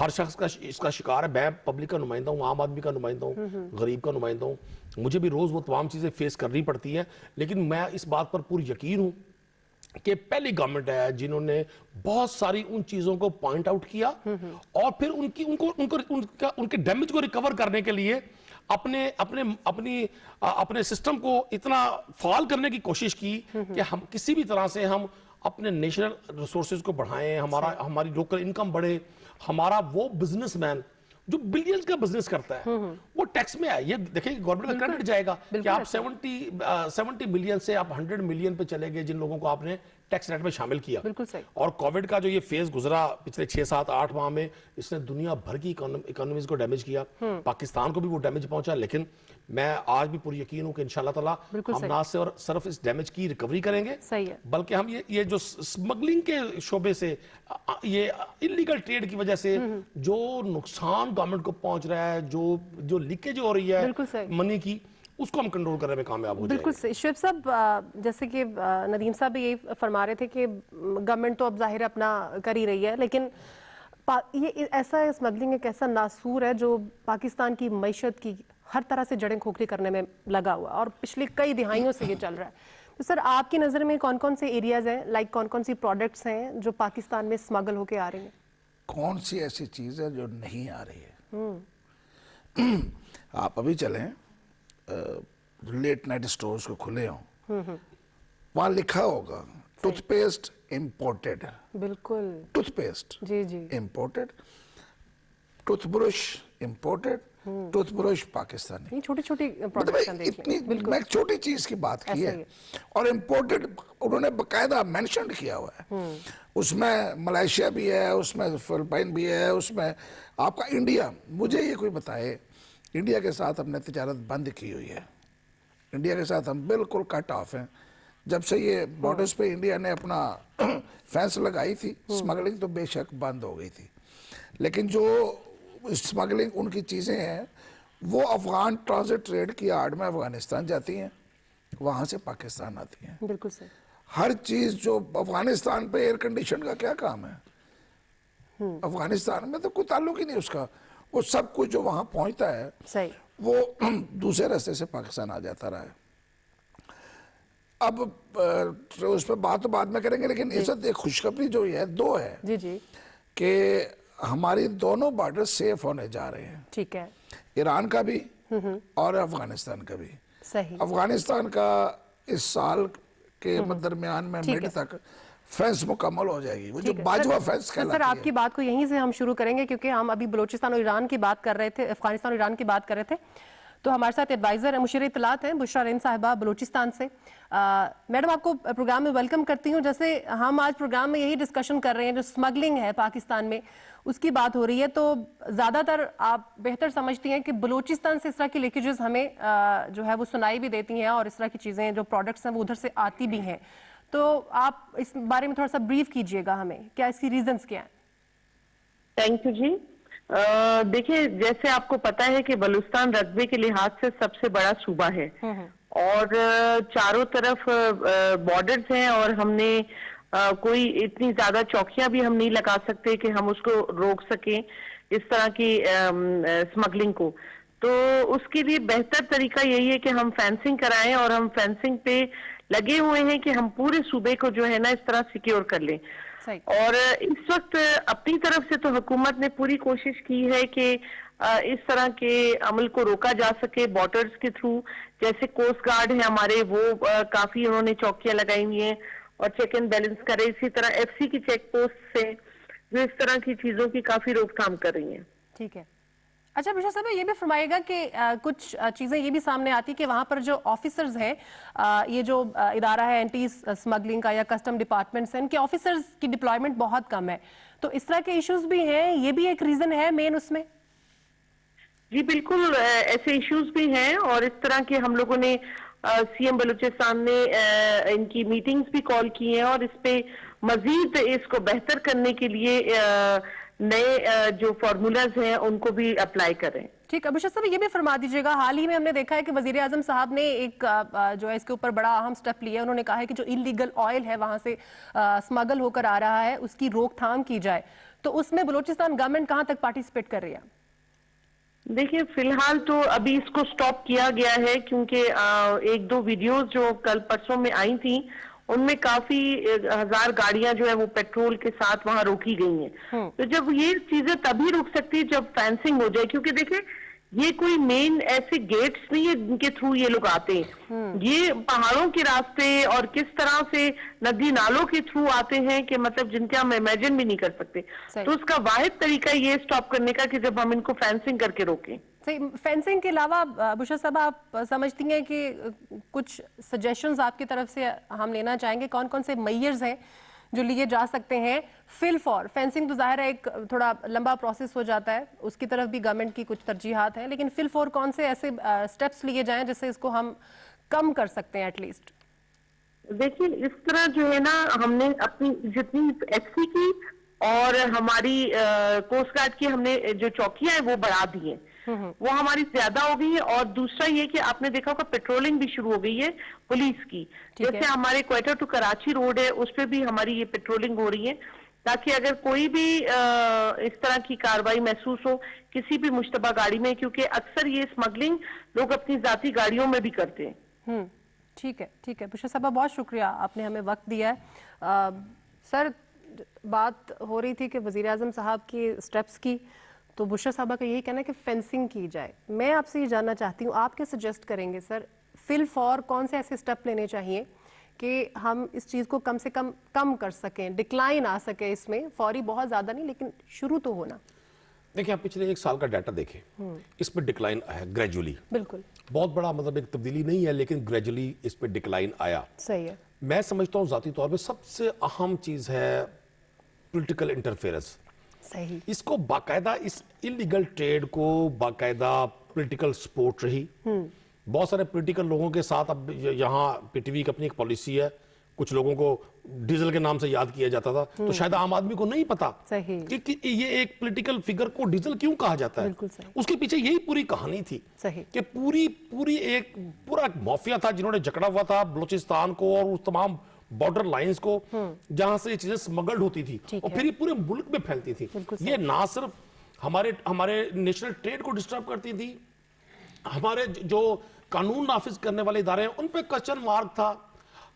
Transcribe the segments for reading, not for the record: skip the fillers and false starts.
ہر شخص کا اس کا شکار ہے. میں پبلک کا نمائندہ ہوں, عام آدمی کا نمائندہ ہوں, غریب کا نمائندہ ہوں. مجھے بھی روز وہ تمام چیزیں فیس کرنی پڑتی ہیں, لیکن میں اس بات پر پوری یقین ہوں کہ پہلی گورنمنٹ ہے جنہوں نے بہت ساری ان چیزوں کو پوائنٹ آؤٹ کیا اور پھر ان کے ڈیمیج کو ریکور کرنے کے لیے اپنے سسٹم کو اتنا فعال کرنے کی کوشش کی کہ ہم کسی بھی طرح سے ہم اپنے نیشنل ریسورسز کو بڑھائیں, ہماری لوکل انکم بڑھے, ہمارا وہ بزنس مین جو بلینز کا بزنس کرتا ہے وہ ٹیکس میں ہے. یہ دیکھیں گورنمنٹ کا کریڈٹ جائے گا کہ آپ 70 ملین سے آپ 100 ملین پہ چلے گئے جن لوگوں کو آپ نے ٹیکس نیٹ میں شامل کیا. اور کووڈ کا جو یہ فیز گزرا پچھلے 6, 7, 8 ماہ میں, اس نے دنیا بھر کی اکانومیز کو ڈیمیج کیا, پاکستان کو بھی وہ ڈیمیج پہنچا. لیکن میں آج بھی پوری یقین ہوں کہ انشاءاللہ تعالی ہم نہ صرف اس ڈیمیج کی ریکوری کریں گے, بلکہ ہم یہ جو سمگلنگ کے شعبے سے, یہ انلیگل ٹریڈ کی وجہ سے جو نقصان گورنمنٹ کو پہنچ رہا ہے, جو لیکیج ہو رہی ہے منی کی, اس کو ہم کنٹرول کرنے میں کامیاب ہو جائیں گے. بالکل. شعیب صاحب, جیسے کہ ندیم صاحب بھی یہی فرما رہے تھے کہ گورنمنٹ تو اب ظاہر اپنا کر ہی رہی ہے, لیکن یہ ایسا اسمگلنگ ایک ایسا ناسور ہے جو پاکستان کی معیشت کی ہر طرح سے جڑیں کھوکھلی کرنے میں لگا ہوا, اور پچھلی کئی دہائیوں سے یہ چل رہا ہے. تو سر, آپ کی نظر میں کون کون سے ایریاز ہیں, لائک کون کون سی پروڈکٹس ہیں جو پاکستان میں اسمگل ہو کے آ رہی ہیں؟ کون سی ایسی چیز ہے جو نہیں آ رہی ہے؟ آپ ابھی چلیں لیٹ نائٹ سٹورز کو کھلے ہوں, وہاں لکھا ہوگا ٹوتھ پیسٹ امپورٹڈ. بالکل. ٹوتھ پیسٹ جی imported, tooth brush imported, tooth brush Pakistani. چھوٹی چھوٹی پروڈکٹس ہیں, اتنی میں ایک چھوٹی چیز کی بات کی ہے, اور امپورٹڈ انہوں نے باقاعدہ مینشن کیا ہوا ہے. اس میں ملائیشیا بھی ہے, اس میں فلپائن بھی ہے, اس میں آپ کا انڈیا. مجھے یہ کوئی بتائے, انڈیا کے ساتھ ہم نے تجارت بند کی ہوئی ہے, انڈیا کے ساتھ ہم بالکل کٹ آف ہیں. جب سے یہ بارڈرز پہ انڈیا نے اپنا فینس لگائی تھی, سمگلنگ تو بے شک بند ہو گئی تھی, لیکن جو سمگلنگ ان کی چیزیں ہیں وہ افغان ٹرانزٹ ٹریڈ کی آڑ میں افغانستان جاتی ہیں, وہاں سے پاکستان آتی ہیں. بالکل سر. ہر چیز جو افغانستان پہ ایئر کنڈیشن کا کیا کام ہے, افغانستان میں تو کوئی تعلق ہی نہیں اس کا. وہ سب کچھ جو وہاں پہنچتا ہے وہ دوسرے راستے سے پاکستان آ جاتا رہا ہے. اب اس پہ بات تو بعد میں کریں گے, لیکن اس وقت ایک خوشخبری جو ہے دو ہے کہ ہماری دونوں بارڈر سیف ہونے جا رہے ہیں. ٹھیک ہے. ایران کا بھی اور افغانستان کا بھی. افغانستان کا اس سال کے درمیان میں مڈ تک فینس مکمل ہو جائے گی, وہ جو باجوہ فینس کہلاتی ہے. سر, آپ کی بات کو یہیں سے ہم شروع کریں گے, کیونکہ ہم ابھی بلوچستان اور ایران کی بات کر رہے تھے, افغانستان اور ایران کی بات کر رہے تھے. تو ہمارے ساتھ ایڈوائزر مشیر اطلاعات ہیں بشرا رین صاحبہ بلوچستان سے. میڈم, آپ کو پروگرام میں ویلکم کرتی ہوں. جیسے ہم آج پروگرام میں یہی ڈسکشن کر رہے ہیں, جو سمگلنگ ہے پاکستان میں اس کی بات ہو رہی ہے, تو زیادہ تر آپ بہتر سمجھتی ہیں کہ بلوچستان سے اس طرح کی لیکیجز ہمیں جو ہے وہ سنائی بھی دیتی ہیں, اور اس طرح کی چیزیں جو پروڈکٹس ہیں وہ ادھر سے آتی بھی ہیں. تو آپ اس بارے میں تھوڑا سا بریف کیجئے گا ہمیں, کیا اس کی ریزنز کیا ہیں؟ تھینک یو جی. دیکھیں, جیسے آپ کو پتا ہے کہ بلوچستان رقبے کے لحاظ سے سب سے بڑا صوبہ ہے, اور چاروں طرف بارڈرز ہیں, اور ہم نے کوئی اتنی زیادہ چوکیاں بھی ہم نہیں لگا سکتے کہ ہم اس کو روک سکیں اس طرح کی سمگلنگ کو. تو اس کے لیے بہتر طریقہ یہی ہے کہ ہم فینسنگ کرائیں, اور ہم فینسنگ پہ لگے ہوئے ہیں کہ ہم پورے صوبے کو جو ہے نا اس طرح سیکیور کر لیں. اور اس وقت اپنی طرف سے تو حکومت نے پوری کوشش کی ہے کہ اس طرح کے عمل کو روکا جا سکے بارڈرز کے تھرو. جیسے کوسٹ گارڈ ہیں ہمارے, وہ کافی انہوں نے چوکیاں لگائی ہوئی ہیں اور چیک اینڈ بیلنس کرے. اسی طرح ایف سی کی چیک پوسٹ سے جو اس طرح کی چیزوں کی کافی روک تھام کر رہی ہیں. ٹھیک ہے. اچھا بشرا صاحب, یہ بھی فرمائے گا کہ کچھ چیزیں یہ بھی سامنے آتی کہ وہاں پر جو آفیسرز ہیں, یہ جو ادارہ ہے اینٹی سمگلنگ کا یا کسٹم ڈپارٹمنٹس ہیں, ان کے آفیسرز کی ڈپلائمنٹ بہت کم ہے. تو اس طرح کے ایشوز بھی ہیں, یہ بھی ایک ریزن ہے مین اس میں؟ جی بالکل, ایسے ایشوز بھی ہیں, اور اس طرح کے ہم لوگوں نے سی ایم بلوچستان نے ان کی میٹنگز بھی کال کی ہیں, اور اس پہ مزید اس کو بہتر کرنے کے لیے نئے جو فارمولاز ہیں ان کو بھی اپلائی کریں. ٹھیک ہے. بشرا صاحب, یہ بھی فرما دیجیے گا, حال ہی میں ہم نے دیکھا ہے کہ وزیر اعظم صاحب نے ایک جو ہے اس کے اوپر بڑا اہم سٹیپ لیا. انہوں نے کہا ہے کہ جو انلیگل آئل ہے وہاں سے سمگل ہو کر آ رہا ہے اس کی روک تھام کی جائے. تو اس میں بلوچستان گورنمنٹ کہاں تک پارٹیسپیٹ کر رہی ہے؟ دیکھیں فی الحال تو ابھی اس کو سٹاپ کیا گیا ہے کیونکہ ایک دو ویڈیوز جو کل پرسوں میں آئی تھیں ان میں کافی ہزار گاڑیاں جو ہے وہ پیٹرول کے ساتھ وہاں روکی گئی ہیں. تو جب یہ چیزیں تبھی رک سکتی جب فینسنگ ہو جائے، کیونکہ دیکھیں یہ کوئی مین ایسے گیٹس نہیں ہے جن کے تھرو یہ لوگ آتے ہیں، یہ پہاڑوں کے راستے اور کس طرح سے ندی نالوں کے تھرو آتے ہیں کہ مطلب جن کے ہم امیجن بھی نہیں کر سکتے. تو اس کا واحد طریقہ یہ سٹاپ کرنے کا کہ جب ہم ان کو فینسنگ کر کے روکیں. فینسنگ کے علاوہ بشرا صاحب آپ سمجھتی ہیں کہ کچھ سجیشنز آپ کی طرف سے ہم لینا چاہیں گے؟ کون کون سے میئرز ہیں جو لیے جا سکتے ہیں فل فار فینسنگ؟ تو ظاہر ہے ایک تھوڑا لمبا پروسیس ہو جاتا ہے، اس کی طرف بھی گورنمنٹ کی کچھ ترجیحات ہیں، لیکن فل فار کون سے ایسے سٹیپس لیے جائیں جس سے اس کو ہم کم کر سکتے ہیں ایٹ لیسٹ؟ دیکھیں اس طرح جو ہے نا ہم نے اپنی جتنی ایس سی کی اور ہماری کوسٹ گارڈ کی ہم نے جو چوکیاں ہیں وہ بڑھا دی ہیں، وہ ہماری زیادہ ہو گئی ہے. اور دوسرا یہ کہ آپ نے دیکھا ہوگا پیٹرولنگ بھی شروع ہو گئی ہے پولیس کی، جیسے ہمارے کوئٹہ ٹو کراچی روڈ ہے اس پہ بھی ہماری یہ پیٹرولنگ ہو رہی ہے تاکہ اگر کوئی بھی اس طرح کی کاروائی محسوس ہو کسی بھی مشتبہ گاڑی میں، کیونکہ اکثر یہ اسمگلنگ لوگ اپنی ذاتی گاڑیوں میں بھی کرتے ہیں. ٹھیک ہے ٹھیک ہے بشرا صاحبہ، بہت شکریہ آپ نے ہمیں وقت دیا ہے. سر بات ہو رہی تھی کہ وزیر اعظم صاحب کی سٹیپس کی، تو بشرا صاحبہ کا یہی کہنا ہے کہ فینسنگ کی جائے. میں آپ سے یہ جاننا چاہتی ہوں آپ کیا سجیسٹ کریں گے سر؟ فل فار کون سے ایسے سٹیپ لینے چاہیے کہ ہم اس چیز کو کم سے کم کر سکیں، ڈکلائن آ سکے اس میں؟ فوری بہت زیادہ نہیں لیکن شروع تو ہونا. دیکھیں آپ پچھلے ایک سال کا ڈیٹا دیکھیں، اس پہ ڈکلائن آیا گریجولی. بالکل بہت بڑا مطلب ایک تبدیلی نہیں ہے لیکن گریجولی اس پہ ڈکلائن آیا. صحیح ہے. میں سمجھتا ہوں ذاتی طور پہ سب سے اہم چیز ہے پولیٹیکل انٹرفیئرنس. صحیح. اس کو باقاعدہ اس انلیگل ٹریڈ کو باقاعدہ پولیٹیکل سپورٹ رہی. بہت سارے پولیٹیکل لوگوں کے ساتھ اب یہاں پی ٹی وی کی اپنی ایک پالیسی ہے، کچھ لوگوں کو ڈیزل کے نام سے یاد کیا جاتا تھا تو شاید عام آدمی کو نہیں پتا کہ یہ ایک پولیٹیکل فگر کو ڈیزل کیوں کہا جاتا ہے. اس کے پیچھے یہی پوری کہانی تھی کہ پوری ایک پورا مافیا تھا جنہوں نے جکڑا ہوا تھا بلوچستان کو اور اس تمام بارڈر لائنز کو جہاں سے یہ چیزیں سمگلڈ ہوتی تھی اور پھر یہ پورے ملک میں پھیلتی تھی. یہ نہ صرف ہمارے نیشنل ٹریڈ کو ڈسٹرب کرتی تھی، ہمارے جو قانون نافذ کرنے والے ادارے ہیں ان پہ کوسچن مارک تھا،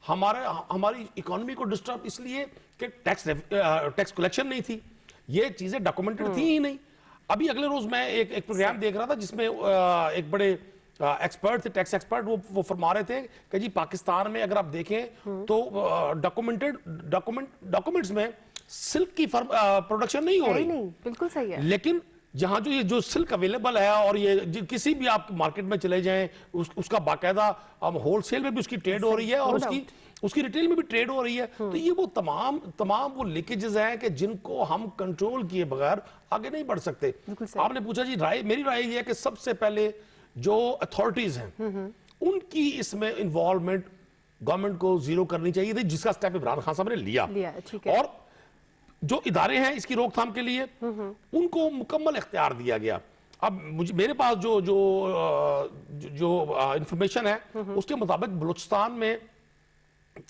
ہماری اکانومی کو ڈسٹرب اس لیے کہ ٹیکس کلیکشن نہیں تھی، یہ چیزیں ڈاکومنٹڈ تھی ہی نہیں. ابھی اگلے روز میں ایک پروگرام دیکھ رہا تھا جس میں ایک بڑے ایکسپرٹ تھے، ٹیکس ایکسپرٹ، وہ فرما رہے تھے کہ جی پاکستان میں اگر آپ دیکھیں تو ڈاکومنٹس میں سلک کی پروڈکشن نہیں ہو رہی. بالکل صحیح ہے. لیکن جہاں جو سلک اویلیبل ہے اور یہ کسی بھی آپ مارکیٹ میں چلے جائیں اس کا باقاعدہ ہول سیل میں بھی اس کی ٹریڈ ہو رہی ہے اور اس کی ریٹیل میں بھی ٹریڈ ہو رہی ہے. تو یہ وہ تمام وہ لیکیجز ہیں کہ جن کو ہم کنٹرول کیے بغیر آگے نہیں بڑھ سکتے. آپ نے پوچھا جی میری رائے یہ ہے کہ سب سے پہلے جو اتھارٹیز ہیں ان کی اس میں انوالومنٹ گورنمنٹ کو زیرو کرنی چاہیے تھی، جس کا سٹیپ عمران خان صاحب نے لیا. اور جو ادارے ہیں اس کی روک تھام کے لیے ان کو مکمل اختیار دیا گیا. اب میرے پاس جو انفارمیشن ہے اس کے مطابق بلوچستان میں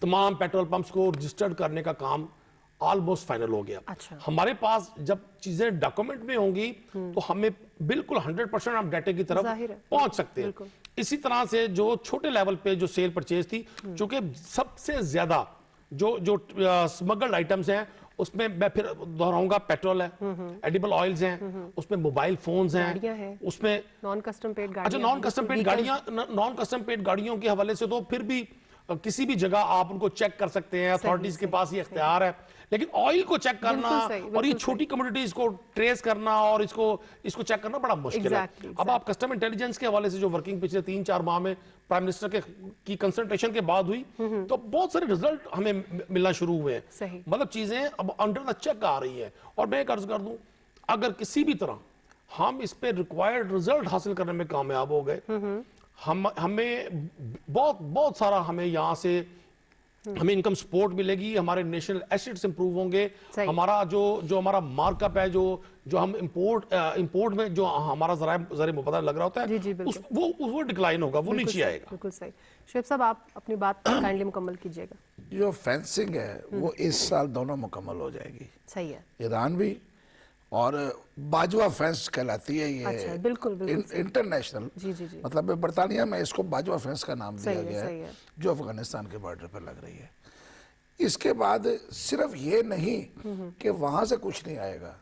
تمام پیٹرول پمپس کو رجسٹرڈ کرنے کا کام آلموسٹ فائنل ہو گیا. ہمارے پاس جب چیزیں ڈاکومنٹ میں ہوں گی تو ہمیں بالکل 100% ہم ڈیٹے کی طرف پہنچ سکتے ہیں. اسی طرح سے جو چھوٹے لیول پہ جو سیل پرچیز تھی، چونکہ سب سے زیادہ جو سمگلڈ آئٹمز ہیں اس میں میں پھر دہراؤں گا پیٹرول ہے، ایڈیبل آئلز ہیں، اس میں موبائل فونز ہیں، اس میں نان کسٹم پیڈ گاڑیوں کے حوالے سے تو پھر بھی کسی بھی جگہ آپ ان کو چیک کر سکتے ہیں، اتھارٹیز کے پاس یہ اختیار ہے. لیکن آئل کو چیک کرنا اور یہ چھوٹی کمیونٹیز کو ٹریس کرنا اور اس کو چیک کرنا بڑا مشکل ہے. اب آپ کسٹم انٹیلیجنس کے حوالے سے جو ورکنگ پچھلے 3-4 ماہ میں پرائم منسٹر کی کنسلٹیشن کے بعد ہوئی تو بہت سارے رزلٹ ہمیں ملنا شروع ہوئے ہیں. مطلب چیزیں اب انڈر دا چیک آ رہی ہیں. اور میں ایک عرض کر دوں، اگر کسی بھی طرح ہم اس پہ ریکوائرڈ رزلٹ حاصل کرنے میں کامیاب ہو گئے، ہمیں بہت سارا ہمیں یہاں سے ہمیں انکم سپورٹ ملے گی، ہمارے نیشنل ایسٹس امپروو ہوں گے، ہمارا جو ہمارا مارک اپ ہے، جو ہم امپورٹ میں جو ہمارا ذرائع مبادلہ لگ رہا ہوتا ہے وہ ڈکلائن ہوگا، وہ نیچے آئے گا. بالکل صحیح. شعیب صاحب آپ اپنی بات کائنڈلی مکمل کیجئے گا. جو فینسنگ ہے وہ اس سال دونوں مکمل ہو جائے گی. صحیح ہے. ایران بھی اور باجوہ فینس کہلاتی ہے اچھا، یہ بالکل انٹرنیشنل، جی جی جی، مطلب برطانیہ میں اس کو باجوہ فینس کا نام دیا صحیح گیا ہے ہے، جو افغانستان کے بارڈر پر لگ رہی ہے۔ اس کے بعد صرف یہ نہیں کہ وہاں سے کچھ نہیں آئے گا،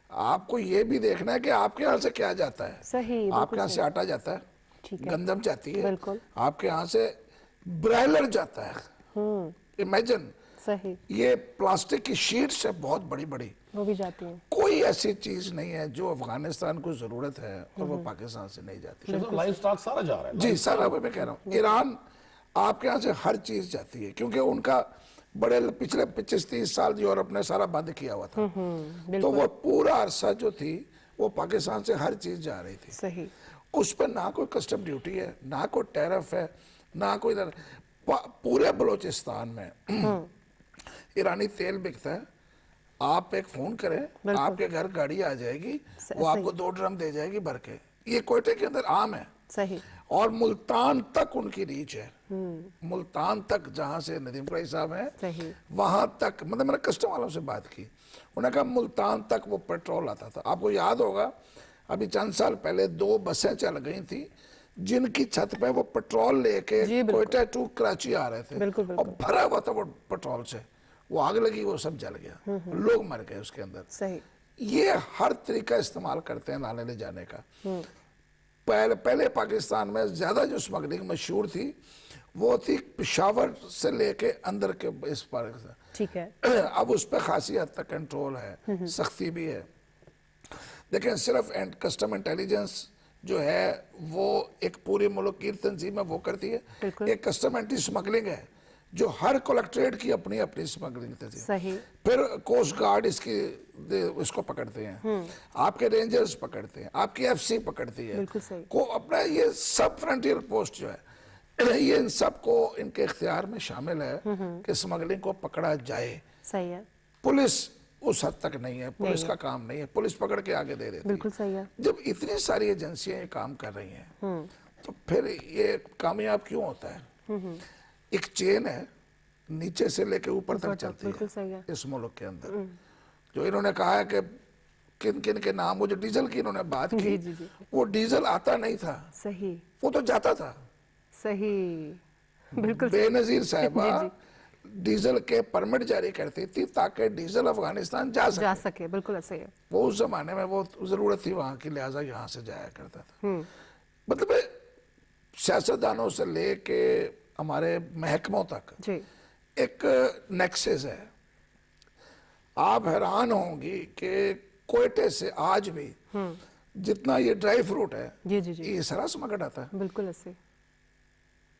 آپ کو یہ بھی دیکھنا ہے کہ آپ کے یہاں سے کیا جاتا ہے۔ صحیح، آپ کے یہاں سے آٹا جاتا ہے، ٹھیک ہے، گندم جاتی ہے، بالکل، آپ کے یہاں سے برائلر جاتا ہے، امیجن صحیح، یہ پلاسٹک کی شیٹس ہے بہت بڑی بڑی، وہ بھی جاتی ہیں، کوئی ایسی چیز نہیں ہے جو افغانستان کو ضرورت ہے اور وہ پاکستان سے نہیں جاتی۔ لائف سٹاک سارا جا رہا ہے۔ جی سر، اب میں کہہ رہا ہوں ایران آپ کے یہاں سے ہر چیز جاتی ہے، کیونکہ ان کا بڑے پچھلے 25-30 سال یورپ نے سارا بند کیا ہوا تھا، تو وہ پورا عرصہ جو تھی وہ پاکستان سے ہر چیز جا رہی تھی، صحیح، اس پہ نہ کوئی کسٹم ڈیوٹی ہے، نہ کوئی ٹیرف ہے، نہ کوئی پورے بلوچستان میں ایرانی تیل بکتا ہے، آپ ایک فون کریں، آپ کے گھر گاڑی آ جائے گی، وہ آپ کو 2 ڈرم دے جائے گی بھر کے، یہ کوئٹے کے اندر عام ہے، صحیح، اور ملتان تک ان کی ریچ ہے، ملتان تک جہاں سے ندیم قریشی صاحب ہیں صحیح، وہاں تک، مطلب میں نے کسٹم والوں سے بات کی، انہوں نے کہا ملتان تک وہ پیٹرول آتا تھا۔ آپ کو یاد ہوگا ابھی چند سال پہلے 2 بسیں چل گئی تھیں جن کی چھت پہ وہ پیٹرول لے کے کوئٹہ ٹو کراچی آ رہے تھے، اور بھرا ہوا تھا وہ پیٹرول سے، وہ آگ لگی، وہ سب جل گیا، لوگ مر گئے اس کے اندر۔ صحیح، یہ ہر طریقہ استعمال کرتے ہیں لانے لے جانے کا۔ پہلے پاکستان میں زیادہ جو سمگلنگ مشہور تھی وہ تھی پشاور سے لے کے اندر کے اس پر، ٹھیک ہے، اب اس پہ خاصی حد تک کنٹرول ہے، سختی بھی ہے۔ دیکھیں صرف کسٹم انٹیلیجنس جو ہے وہ ایک پورے ملک کی تنظیم ہے، وہ کرتی ہے، ایک کسٹم اینٹی سمگلنگ ہے جو ہر کلیکٹریٹ کی اپنی اپنی سمگلنگ تنظیم، صحیح، پھر کوسٹ گارڈ اس کو پکڑتے ہیں، آپ کے رینجرز پکڑتے ہیں، آپ کی ایف سی پکڑتی ہے، بالکل صحیح، کو اپنا یہ سب فرنٹیئر پوسٹ جو ہے یہ ان سب کو ان کے اختیار میں شامل ہے کہ سمگلنگ کو پکڑا جائے۔ صحیح ہے، پولیس اس حد تک نہیں ہے، پولیس کا کام نہیں ہے، پولیس پکڑ کے آگے دے دیتی ہے۔ بالکل صحیح ہے، جب اتنی ساری ایجنسیاں یہ کام کر رہی ہیں تو پھر یہ کامیاب کیوں ہوتا ہے؟ ایک چین ہے نیچے سے لے کے اوپر تک چلتی بالکل صحیح ہے، ہے اس ملک کے اندر، جو انہوں نے کہا ہے کہ کن کن کے نام، وہ جو ڈیزل کی انہوں نے بات کی، وہ ڈیزل آتا نہیں تھا، صحیح، وہ تو جاتا تھا۔ صحیح، بالکل بے نظیر صاحبہ ڈیزل کے پرمٹ جاری کرتی تھی تاکہ ڈیزل افغانستان جا سکے، بالکل صحیح ہے، وہ اس زمانے میں وہ ضرورت تھی وہاں کی، لہٰذا یہاں سے جایا کرتا تھا۔ مطلب سیاستدانوں سے لے کے ہمارے محکموں تک ایک نیکسس ہے۔ آپ حیران ہوں گی کہ کوئٹے سے آج بھی جتنا یہ ڈرائی فروٹ ہے یہ سارا سمگل آتا ہے۔ بالکل ایسے،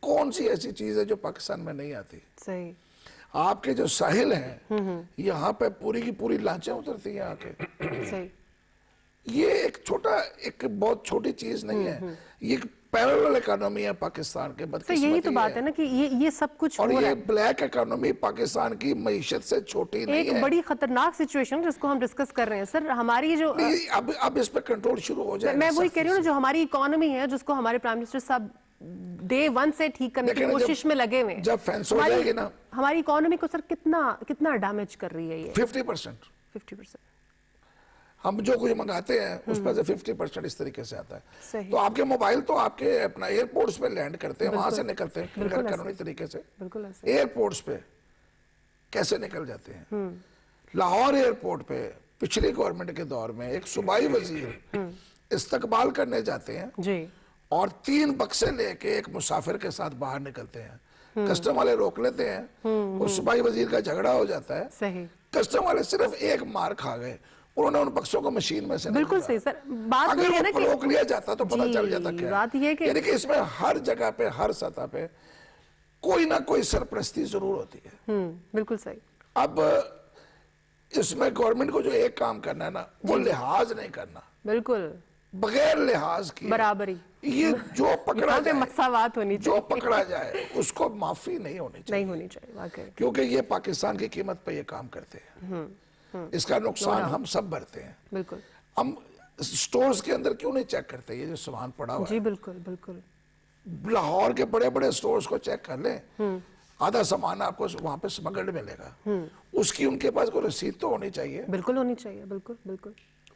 کون سی ایسی چیز ہے جو پاکستان میں نہیں آتی؟ صحیح، آپ کے جو ساحل ہیں یہاں پہ پوری کی پوری لانچیں اترتی ہیں آ کے، صحیح، یہ ایک بہت چھوٹی چیز نہیں ہے، یہ ایک پیرلل اکانومی ہے پاکستان کے، بدقسمتی یہی تو بات ہے نا کہ یہ سب کچھ اور یہ بلیک اکانومی پاکستان کی معیشت سے چھوٹی نہیں ہے۔ ایک بڑی خطرناک سچویشن جس کو ہم ڈسکس کر رہے ہیں سر، ہماری جو اب اس پہ کنٹرول شروع ہو جائے گا۔ میں وہی کہہ رہی ہوں جو ہماری اکانومی ہے جس کو ہمارے پرائم منسٹر صاحب ڈے 1 سے ٹھیک کرنے کی کوشش میں لگے ہوئے ہیں، جب فینس ہو جائے گی نا، ہماری اکانومی کو سر کتنا ڈیمیج کر رہی ہے یہ؟ 50%۔ ہم جو کچھ منگاتے ہیں اس پر سے 50% اس طریقے سے آتا ہے۔ تو آپ کے موبائل تو آپ کے اپنا ایئرپورٹس پہ لینڈ کرتے ہیں، وہاں سے نکلتے ہیں غیر قانونی طریقے سے، ایئرپورٹس پہ کیسے نکل جاتے ہیں؟ لاہور ایئرپورٹ پہ پچھلی گورنمنٹ کے دور میں ایک صوبائی وزیر استقبال کرنے جاتے ہیں اور 3 بکسے لے کے ایک مسافر کے ساتھ باہر نکلتے ہیں، کسٹم والے روک لیتے ہیں، اس صوبائی وزیر کا جھگڑا ہو جاتا ہے، کسٹم والے صرف ایک مار کھا گئے، انہوں نے ان بکسوں کو مشین میں سے بالکل صحیح سر، بات یہ ہے نا کہ روک لیا جاتا تو پتہ چل جاتا کیا ہے، یعنی کہ اس میں ہر جگہ پہ ہر سطح پہ کوئی نہ کوئی سرپرستی ضرور ہوتی ہے۔ بالکل صحیح۔ اب اس میں گورنمنٹ کو جو ایک کام کرنا ہے نا، وہ لحاظ نہیں کرنا، بالکل بغیر لحاظ کی برابری، یہ جو پکڑا جائے، مساوات ہونی چاہیے، جو پکڑا جائے اس کو معافی نہیں ہونی چاہیے، واقعی، کیونکہ یہ پاکستان کی قیمت پہ یہ کام کرتے ہیں، اس کا نقصان ہم سب بھرتے ہیں۔ بالکل، ہم سٹورز کے اندر کیوں نہیں چیک کرتے یہ جو سامان پڑا ہوا ہے؟ جی بالکل بالکل، لاہور کے بڑے بڑے سٹورز کو چیک کر لیں، آدھا سامان آپ کو وہاں پہ سمگلڈ ملے گا، اس کی ان کے پاس کوئی رسید تو ہونی چاہیے، بالکل ہونی چاہیے، بالکل بالکل،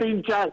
3-4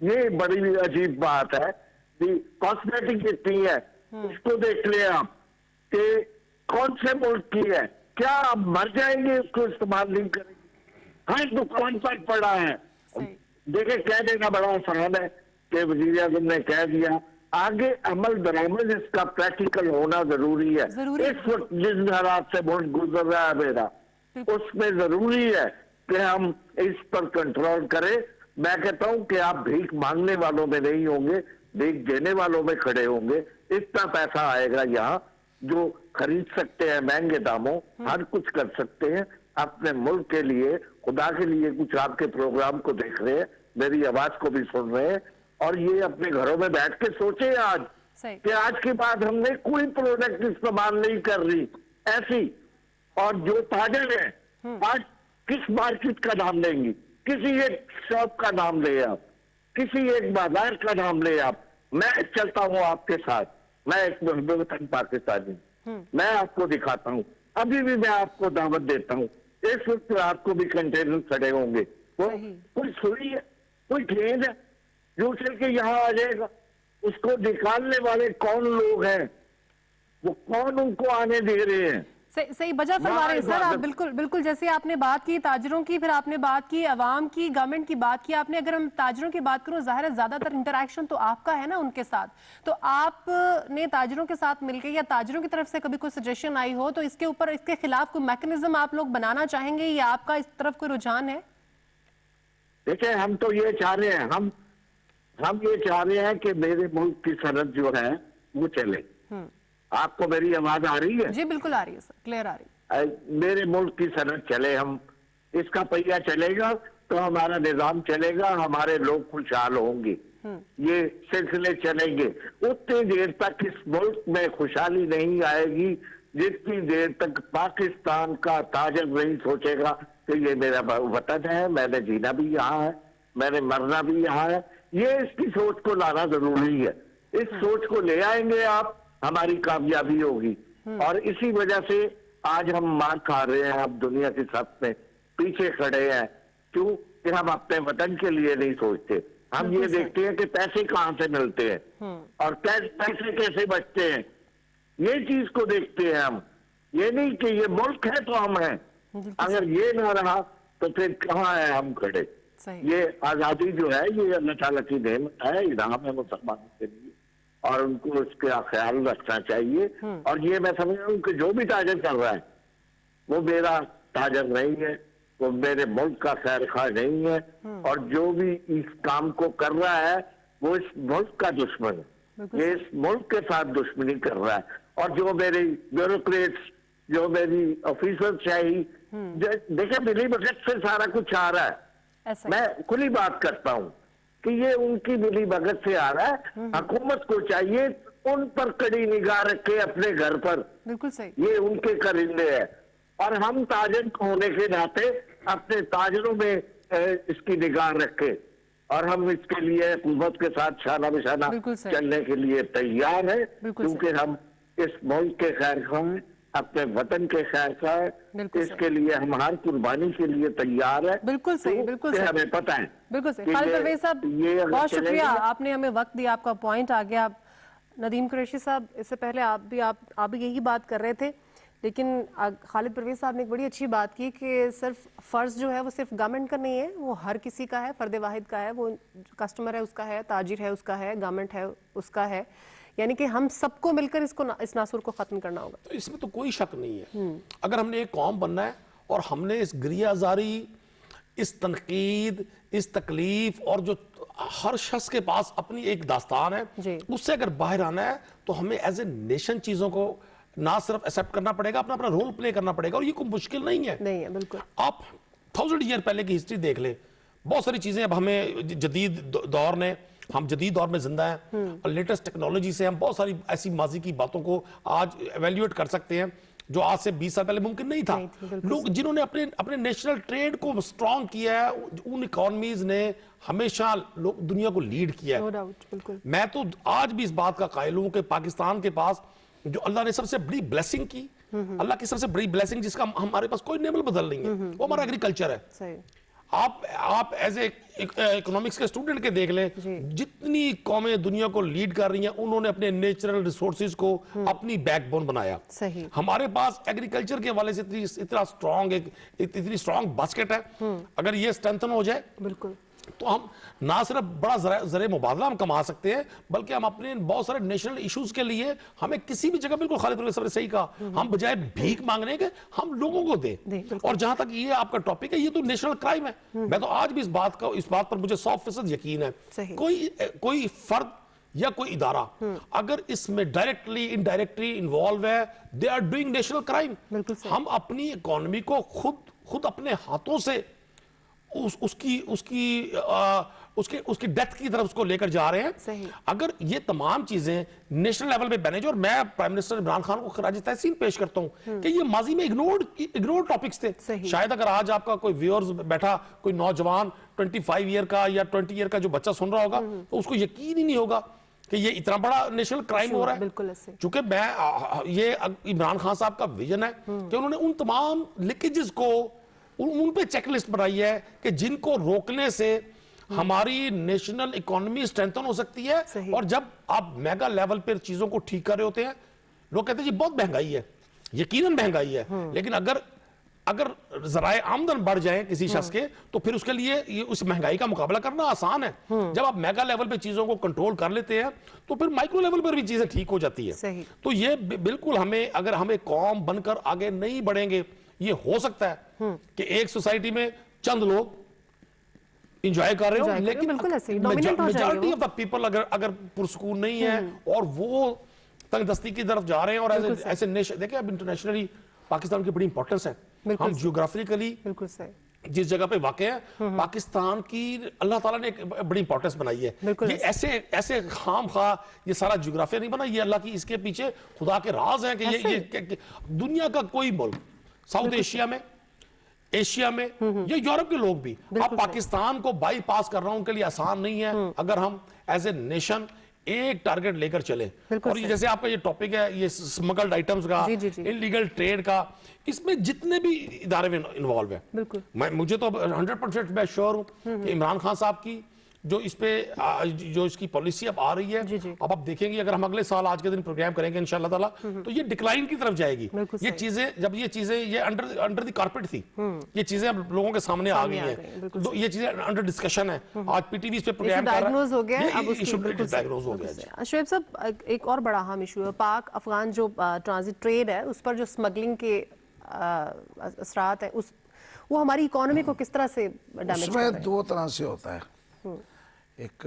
یہ بڑی عجیب بات ہے کہ کاسمیٹک اتنی ہے، اس کو دیکھ لیں آپ کہ کون سے ملک کی ہے، کیا آپ مر جائیں گے اس کو استعمال نہیں کریں گے؟ ہر دکان پر پڑا ہے. دیکھیں کہہ دینا بڑا آسان ہے کہ وزیر اعظم نے کہہ دیا، آگے عمل درآمد اس کا پریکٹیکل ہونا ضروری ہے. اس وقت جس حالات سے ملک گزر رہا ہے میرا، اس میں ضروری ہے کہ ہم اس پر کنٹرول کریں. میں کہتا ہوں کہ آپ بھیک مانگنے والوں میں نہیں ہوں گے، بھیک دینے والوں میں کھڑے ہوں گے. اتنا پیسہ آئے گا یہاں جو خرید سکتے ہیں مہنگے داموں، ہر کچھ کر سکتے ہیں اپنے ملک کے لیے. خدا کے لیے کچھ آپ کے پروگرام کو دیکھ رہے ہیں، میری آواز کو بھی سن رہے ہیں، اور یہ اپنے گھروں میں بیٹھ کے سوچیں آج کہ آج کے بعد ہم نے کوئی پروڈکٹ استعمال نہیں کر رہی ایسی. اور جو تاجر ہیں آج کس مارکیٹ کا نام لیں گی؟ کسی ایک شاپ کا نام لے آپ، کسی ایک بازار کا نام لے آپ. میں چلتا ہوں آپ کے ساتھ، میں ایک محب وطن پاکستانی ہوں، میں آپ کو دکھاتا ہوں. ابھی بھی میں آپ کو دعوت دیتا ہوں، اس وقت آپ کو بھی کنٹینر کھڑے ہوں گے. کوئی سوئی ہے، کوئی ٹرین ہے جو چل کے یہاں آ جائے گا؟ اس کو نکالنے والے کون لوگ ہیں؟ وہ کون ان کو آنے دے رہے ہیں؟ صحیح بجا فرما رہے ہیں سر آپ. بالکل بالکل جیسے آپ نے بات کی تاجروں کی، پھر آپ نے بات کی عوام کی، گورنمنٹ کی بات کی آپ نے. اگر ہم تاجروں کی بات کروں، ظاہر ہے زیادہ تر انٹریکشن تو آپ کا ہے نا ان کے ساتھ. تو آپ نے تاجروں کے ساتھ مل کے یا تاجروں کی طرف سے کبھی کوئی سجیشن آئی ہو تو اس کے اوپر، اس کے خلاف کوئی میکنزم آپ لوگ بنانا چاہیں گے یا آپ کا اس طرف کوئی رجحان ہے؟ دیکھیں ہم تو یہ چاہ رہے ہیں، ہم یہ چاہ رہے ہیں کہ میرے ملک کی صنعت جو ہے وہ چلے. آپ کو میری آواز آ رہی ہے؟ جی بالکل آ رہی ہے سر، کلیئر آ رہی ہے. میرے ملک کی صنعت چلے، ہم اس کا پہیہ چلے گا تو ہمارا نظام چلے گا، ہمارے لوگ خوشحال ہوں گے. یہ سلسلے چلیں گے. اتنی دیر تک اس ملک میں خوشحالی نہیں آئے گی جتنی دیر تک پاکستان کا تاجر نہیں سوچے گا کہ یہ میرا وطن ہے، میں نے جینا بھی یہاں ہے، میں نے مرنا بھی یہاں ہے. یہ اس کی سوچ کو لانا ضروری ہے. اس سوچ کو لے آئیں گے آپ، ہماری کامیابی ہوگی. اور اسی وجہ سے آج ہم مار کھا رہے ہیں، اب دنیا کے ساتھ میں پیچھے کھڑے ہیں. کیوں کہ ہم اپنے وطن کے لیے نہیں سوچتے. ہم یہ دیکھتے ہیں کہ پیسے کہاں سے ملتے ہیں اور پیسے کیسے بچتے ہیں، یہ چیز کو دیکھتے ہیں ہم. یہ نہیں کہ یہ ملک ہے تو ہم ہیں. اگر یہ نہ رہا تو پھر کہاں ہے ہم کھڑے. یہ آزادی جو ہے یہ اللہ تعالیٰ کی نعمت ہے، انعام ہے مسلمانوں کے لیے، اور ان کو اس کا خیال رکھنا چاہیے. اور یہ میں سمجھ رہا ہوں کہ جو بھی تاجر کر رہا ہے وہ میرا تاجر نہیں ہے، وہ میرے ملک کا خیر خواہ نہیں ہے، اور جو بھی اس کام کو کر رہا ہے وہ اس ملک کا دشمن ہے. یہ اس ملک کے ساتھ دشمنی کر رہا ہے. اور جو میری بیوروکریٹس، جو میری آفیسر شاہی، دیکھیں ملی بھگت سے سارا کچھ آ رہا ہے. میں کھلی بات کرتا ہوں کہ یہ ان کی ملی بھگت سے آ رہا ہے. حکومت کو چاہیے ان پر کڑی نگاہ رکھے اپنے گھر پر. بالکل صحیح. یہ ان کے کرندے ہیں، اور ہم تاجر ہونے کے ناطے اپنے تاجروں میں اس کی نگاہ رکھے، اور ہم اس کے لیے حکومت کے ساتھ شانہ بشانہ چلنے کے لیے تیار ہیں. کیونکہ ہم اس ملک کے خیر خواہ ہیں، اپنے وطن کے خیر خواہ ہیں. اس کے لیے ہم ہر قربانی کے لیے تیار ہیں. بالکل صحیح، بالکل صحیح، ہمیں پتہ ہے. بالکل صحیح. خالد پرویز صاحب بہت شکریہ، آپ نے ہمیں وقت دیا، آپ کا پوائنٹ آ گیا. ندیم قریشی صاحب اس سے پہلے آپ بھی یہی بات کر رہے تھے، لیکن خالد پرویز صاحب نے ایک بڑی اچھی بات کی کہ صرف فرض جو ہے وہ صرف گورنمنٹ کا نہیں ہے، وہ ہر کسی کا ہے، فرد واحد کا ہے. وہ کسٹمر ہے اس کا ہے، تاجر ہے اس کا ہے، گورنمنٹ ہے اس کا ہے. یعنی کہ ہم سب کو مل کر اس ناصر کو ختم کرنا ہوگا. تو اس میں تو کوئی شک نہیں ہے. اگر ہم نے ایک قوم بننا ہے اور ہم نے اس گریہ زاری، اس تنقید، اس تکلیف، اور جو ہر شخص کے پاس اپنی ایک داستان ہے، اس سے اگر باہر آنا ہے تو ہمیں ایز اے نیشن چیزوں کو نہ صرف ایکسیپٹ کرنا پڑے گا، اپنا رول پلے کرنا پڑے گا. اور یہ کوئی مشکل نہیں ہے. نہیں ہے بالکل. آپ 1000 ایئر پہلے کی ہسٹری دیکھ لیں، بہت ساری چیزیں اب ہمیں جدید دور نے، ہم جدید دور میں زندہ ہیں، اور لیٹسٹ ٹیکنالوجی سے ہم بہت ساری ایسی ماضی کی باتوں کو آج ایویلیویٹ کر سکتے ہیں جو آج سے 20 سال پہلے ممکن نہیں تھا. لوگ جنہوں نے اپنے نیشنل ٹریڈ کو سٹرونگ کیا ہے، ان اکانومیز نے ہمیشہ دنیا کو لیڈ کیا ہے. میں تو آج بھی اس بات کا قائل ہوں کہ پاکستان کے پاس جو اللہ نے سب سے بڑی بلیسنگ کی، اللہ کی سب سے بڑی بلیسنگ جس کا ہمارے پاس کوئی نعمت بدل نہیں ہے، وہ ہمارا ایگریکلچر ہے. آپ ایز اے اکنامکس کے اسٹوڈنٹ کے دیکھ لیں, جتنی قومیں دنیا کو لیڈ کر رہی ہیں انہوں نے اپنے نیچرل ریسورسز کو اپنی بیک بون بنایا. ہمارے پاس ایگریکلچر کے حوالے سے اتنی سٹرونگ باسکٹ ہے, اگر یہ اسٹرینتھن ہو جائے بالکل تو ہم نہ صرف بڑا زرعی مبادلہ ہم کما سکتے ہیں, بلکہ ہم اپنے بہت سارے نیشنل ایشوز کے لیے ہمیں کسی بھی جگہ, بالکل خالد صاحب نے صحیح کہا, ہم بجائے بھیک مانگنے کے ہم لوگوں کو دیں. اور جہاں تک یہ آپ کا ٹاپک ہے, یہ تو نیشنل کرائم ہے. میں تو آج بھی اس بات پر مجھے 100% یقین ہے, کوئی فرد یا کوئی ادارہ اگر اس میں ڈائریکٹلی انڈائریکٹلی انوالو ہے, they are doing national crime. ہم اپنی اکانومی کو خود اپنے ہاتھوں سے اس کی ڈیتھ کی طرف اس کو لے کر جا رہے ہیں. اگر یہ تمام چیزیں نیشنل لیول پہ مینیج, اور میں پرائم منسٹر عمران خان کو خراج تحسین پیش کرتا ہوں کہ یہ ماضی میں اگنورڈ ٹاپکس تھے. شاید اگر آج آپ کا کوئی ویورز بیٹھا, کوئی نوجوان 25 ایئر کا یا 20 ایئر کا جو بچہ سن رہا ہوگا, تو اس کو یقین ہی نہیں ہوگا کہ یہ اتنا بڑا نیشنل کرائم ہو رہا ہے. چونکہ یہ عمران خان صاحب کا ویژن ہے کہ انہوں نے ان تمام لیکیجز کو ان پہ چیک لسٹ بنائی ہے کہ جن کو روکنے سے ہماری نیشنل اکانومی اسٹرینتھن ہو سکتی ہے. اور جب آپ میگا لیول پر چیزوں کو ٹھیک کر رہے ہوتے ہیں, لوگ کہتے ہیں جی بہت مہنگائی ہے, یقیناً مہنگائی ہے, لیکن اگر ذرائع آمدن بڑھ جائیں کسی شخص کے, تو پھر اس کے لیے اس مہنگائی کا مقابلہ کرنا آسان ہے. جب آپ میگا لیول پہ چیزوں کو کنٹرول کر لیتے ہیں تو پھر مائکرو لیول پر بھی چیزیں ٹھیک ہو جاتی ہیں. تو یہ بالکل اگر ہم ایک قوم بن کر آگے نہیں بڑھیں گے, یہ ہو سکتا ہے کہ ایک سوسائٹی میں چند لوگ انجوائے کر رہے ہوں, لیکن میجارٹی آف دا پیپل اگر پرسکون نہیں ہے اور وہ تنگ دستی کی طرف جا رہے ہیں. اور ایسے نیشن دیکھیں, اب انٹرنیشنلی پاکستان کی بڑی امپورٹنس ہے. ہم جیوگرافیکلی جس جگہ پہ واقع ہیں, پاکستان کی اللہ تعالیٰ نے ایک بڑی امپورٹنس بنائی ہے. یہ ایسے خام خواہ یہ سارا جیوگرافیہ نہیں بنا, یہ اللہ کی اس کے پیچھے خدا کے راز ہیں کہ یہ دنیا کا کوئی ملک, ساؤتھ ایشیا میں یا یورپ کے لوگ بھی, اب پاکستان کو بائی پاس کر رہا ہوں ان کے لیے آسان نہیں ہے اگر ہم ایز اے نیشن ایک ٹارگٹ لے کر چلے. اور جیسے آپ کا یہ ٹاپک ہے, یہ سمگلڈ آئٹمز کا, انلیگل ٹریڈ کا, اس میں جتنے بھی ادارے میں انوالو ہیں, مجھے تو 100% میں شور ہوں کہ عمران خان صاحب کی جو اس کی پالیسی اب آ رہی ہے, اب آپ دیکھیں گے اگر ہم اگلے سال آج کے دن پروگرام کریں گے انشاءاللہ تعالیٰ, تو یہ ڈکلائن کی طرف جائے گی. یہ چیزیں جب یہ انڈر دی کارپیٹ تھی, یہ چیزیں اب لوگوں کے سامنے آ گئی ہیں, یہ چیزیں انڈر ڈسکشن ہے. آج پی ٹی وی اس پہ پروگرام کر رہا ہے, یہ ایشو ڈائگنوز ہو گیا. شعیب صاحب, ایک اور بڑا اہم ایشو ہے پاک افغان جو ٹرانزٹ ٹریڈ ہے, اس پر جو سمگلنگ کے اثرات ہیں, وہ ہماری اکانومی کو کس طرح سے ڈیمیج اس میں دو طرح سے ہوتا ہے. ایک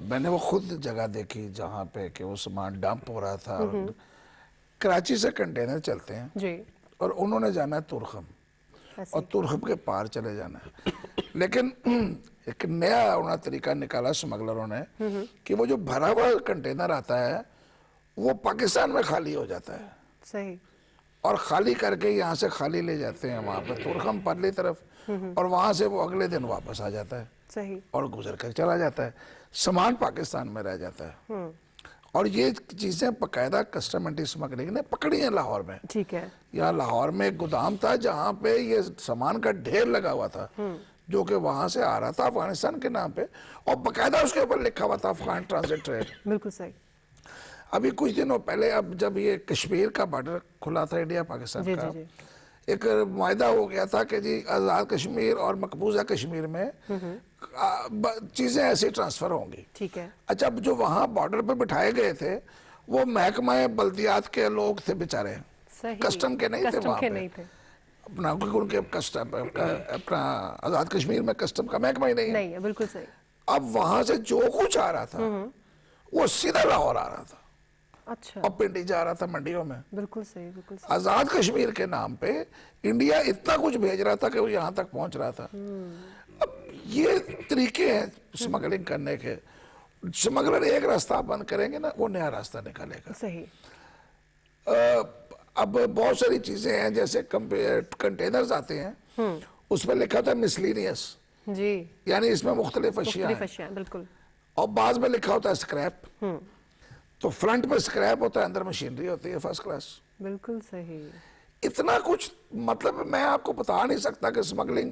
میں نے وہ خود جگہ دیکھی جہاں پہ کہ وہ سامان ڈمپ ہو رہا تھا, کراچی سے کنٹینر چلتے ہیں اور انہوں نے جانا ہے ترخم, اور ترخم کے پار چلے جانا ہے. لیکن ایک نیا انہوں نے طریقہ نکالا سمگلروں نے کہ وہ جو بھرا ہوا کنٹینر آتا ہے وہ پاکستان میں خالی ہو جاتا ہے, صحیح, اور خالی کر کے یہاں سے خالی لے جاتے ہیں وہاں پہ ترخم پرلی طرف, اور وہاں سے وہ اگلے دن واپس آ جاتا ہے اور گزر کر چلا جاتا ہے, سامان پاکستان میں رہ جاتا ہے. اور یہ چیزیں باقاعدہ کسٹم اینٹی اسمگلنگ نے پکڑی ہیں لاہور میں. ٹھیک ہے, یہاں لاہور میں ایک گودام تھا جہاں پہ یہ سامان کا ڈھیر لگا ہوا تھا جو کہ وہاں سے آ رہا تھا افغانستان کے نام پہ, اور باقاعدہ اس کے اوپر لکھا ہوا تھا افغان ٹرانزٹ ٹریڈ. بالکل صحیح. ابھی کچھ دنوں پہلے, اب جب یہ کشمیر کا بارڈر کھلا تھا انڈیا پاکستان کا, ایک معاہدہ ہو گیا تھا کہ جی آزاد کشمیر اور مقبوضہ کشمیر میں چیزیں ایسی ٹرانسفر ہوں گی. ٹھیک ہے. اچھا, جو وہاں بارڈر پہ بٹھائے گئے تھے وہ محکمہ بلدیات کے لوگ تھے بیچارے, کسٹم کے نہیں تھے وہاں پہ, اپنا ان کے اپنا آزاد کشمیر میں کسٹم کا محکمہ ہی نہیں ہے. بالکل صحیح. اب وہاں سے جو کچھ آ رہا تھا وہ سیدھا لاہور آ رہا تھا, اچھا, اور پنڈی جا رہا تھا منڈیوں میں. بالکل صحیح, بالکل صحیح. آزاد کشمیر کے نام پہ انڈیا اتنا کچھ بھیج رہا تھا کہ وہ یہاں تک پہنچ رہا تھا. اب یہ طریقے ہیں سمگلنگ کرنے کے. سمگلر ایک راستہ بند کریں گے نا, وہ نیا راستہ نکالے گا. صحیح. اب بہت ساری چیزیں ہیں, جیسے کنٹینرز آتے ہیں اس پہ لکھا ہوتا ہے مسلینیس, جی, یعنی اس میں مختلف اشیاء ہیں, بالکل, اور بعض میں لکھا ہوتا ہے اسکریپ. تو فرنٹ پہ اسکریپ ہوتا ہے, اندر مشینری ہوتی ہے فرسٹ کلاس. بالکل صحیح. اتنا کچھ, مطلب میں آپ کو بتا نہیں سکتا کہ سمگلنگ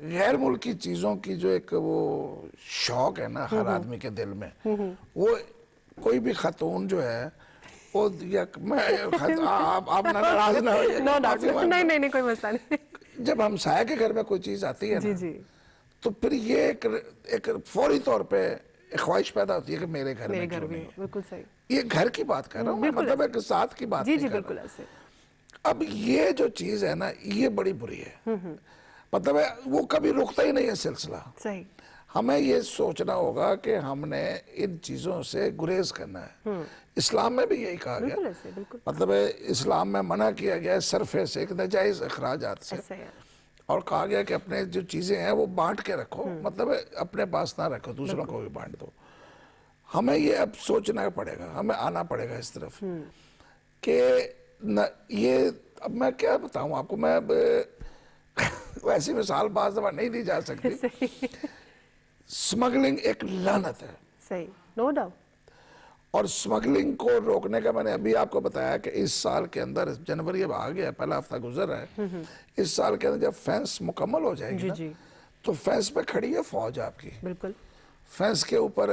غیر ملکی چیزوں کی جو ایک وہ شوق ہے نا ہر آدمی کے دل میں، وہ کوئی بھی خاتون جو ہے وہ آپ ناراض نہ ہو، نہیں کوئی مسئلہ نہیں، جب ہمسایہ کے گھر میں کوئی چیز آتی ہے نا تو پھر یہ ایک فوری طور پہ ایک خواہش پیدا ہوتی ہے کہ میرے گھر میں کیوں نہیں ہے۔ بالکل صحیح، یہ گھر کی بات کر رہا ہوں، مطلب ایک ساتھ کی بات نہیں کر بالکل رہا۔ ایسے اب یہ جو چیز ہے نا یہ بڑی بری ہے، مطلب ہے وہ کبھی رکتا ہی نہیں ہے سلسلہ۔ صحیح، ہمیں یہ سوچنا ہوگا کہ ہم نے ان چیزوں سے گریز کرنا ہے۔ اسلام میں بھی یہی کہا گیا، بالکل ایسے، بالکل مطلب ہے اسلام میں منع کیا گیا ہے صرفے سے، ایک ناجائز اخراجات سے، ایسا ہے، اور کہا گیا کہ اپنے جو چیزیں ہیں وہ بانٹ کے رکھو، مطلب ہے اپنے پاس نہ رکھو، دوسروں کو بھی بانٹ دو۔ ہمیں یہ اب سوچنا پڑے گا، ہمیں آنا پڑے گا اس طرف کہ یہ اب میں کیا بتاؤں آپ کو، میں ویسی مثال بعض دفعہ نہیں دی جا سکتی۔ سمگلنگ ایک لعنت ہے، صحیح، نو ڈاؤٹ، اور سمگلنگ کو روکنے کا میں نے ابھی آپ کو بتایا کہ اس سال کے اندر، جنوری اب آ گیا، پہلا ہفتہ گزر رہا ہے، اس سال کے اندر جب فینس مکمل ہو جائے گی نا تو فینس پہ کھڑی ہے فوج آپ کی، بالکل فینس کے اوپر